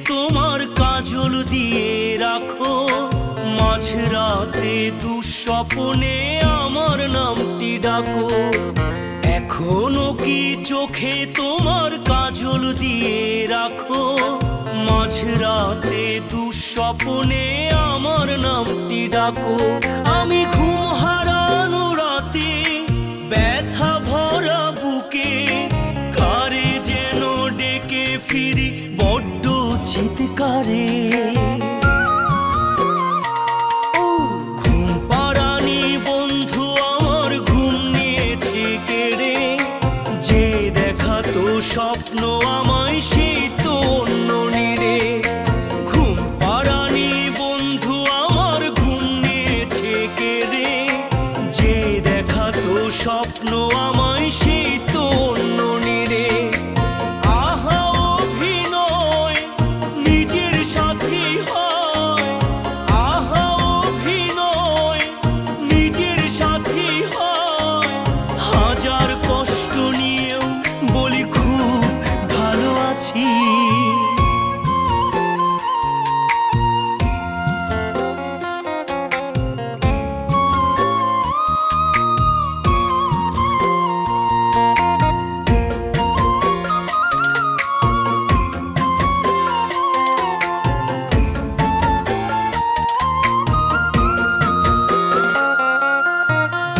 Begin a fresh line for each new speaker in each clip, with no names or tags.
তোমার কাজল দিয়ে রাখো, মাঝরাতে দুঃস্বপ্নে আমার নামটি ডাকো। এখনো কি চোখে তোমার কাজল দিয়ে রাখো, মাঝরাতে দুঃস্বপ্নে আমার নামটি ডাকো। আমি ঘুম হারানো রাতে ব্যথা ভরা বুকে কারে যেন ডেকে ফিরি বড্ড চিৎকারে। ঘুম পাড়ানি বন্ধু আমার ঘুম নিয়েছে কেড়ে, যে দেখাতো স্বপ্ন আমায় সেই তো অন্য নিড়ে। ঘুম পাড়ানি বন্ধু আমার ঘুম নিয়েছে কেড়ে, যে দেখাতো স্বপ্ন আমায় সেই তো অন্য নিড়ে। আহা অভিনয় নিজের সাথী হয়, আহা অভিনয় নিজের সাথী হয়। হাজার কষ্ট নিয়েও বলি খুব ভালো আছি।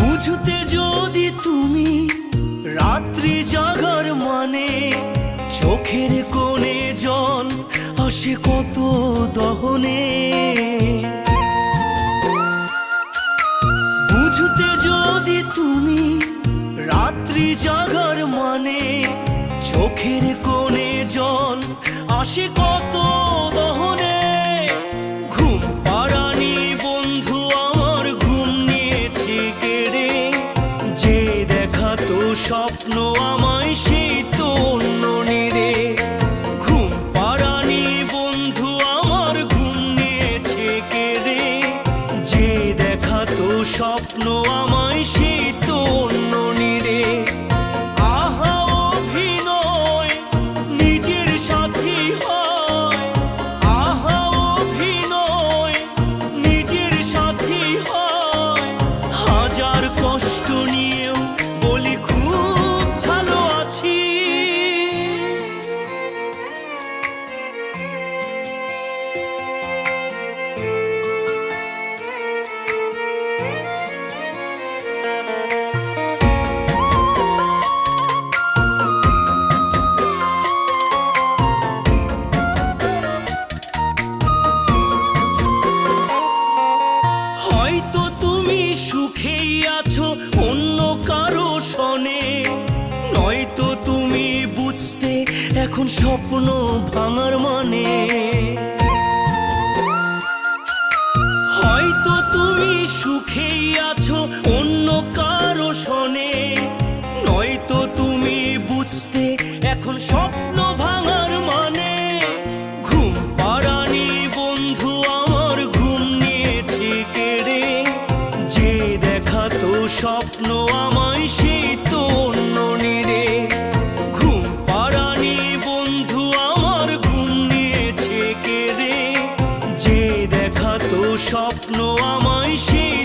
বুঝতে যদি তুমি রাত্রি জাগার মানে, চোখের কোণে জল আসে কত দহনে। বুঝতে যদি তুমি রাত্রি জাগার মানে, চোখের কোণে জল আসে কত দহনে। ঘুম পাড়ানি বন্ধু আমার ঘুম নিয়েছে কেড়ে, যে দেখাতো স্বপ্ন আমায় সেই তো অন্য নিড়ে। ঘুম পাড়ানি বন্ধু আমার ঘুম নিয়েছে কেড়ে, যে দেখাতো স্বপ্ন আমায় সেই তো অন্য নিড়ে। আহা অভিনয় নিজের সাথী হয়, আহা অভিনয় নিজের সাথী হয়। হাজার কষ্ট নিয়েও বলি খুব ভালো আছি। হয়তো তুমি সুখেই আছো অন্য কারো সনে, নয়তো তুমি বুঝতে এখন স্বপ্ন ভাঙার মানে। হয়তো তুমি সুখেই আছো অন্য কারো সনে, নয়তো তুমি বুঝতে এখন স্বপ্ন ভাঙার মানে। ঘুম পাড়ানি বন্ধু আমার ঘুম নিয়েছে কেড়ে, যে দেখাতো স্বপ্ন আমায় সেই তো অন্য নিড়ে। ঘুম পাড়ানি বন্ধু আমার ঘুম নিয়েছে কেড়ে, যে দেখাতো স্বপ্ন আমায় সেই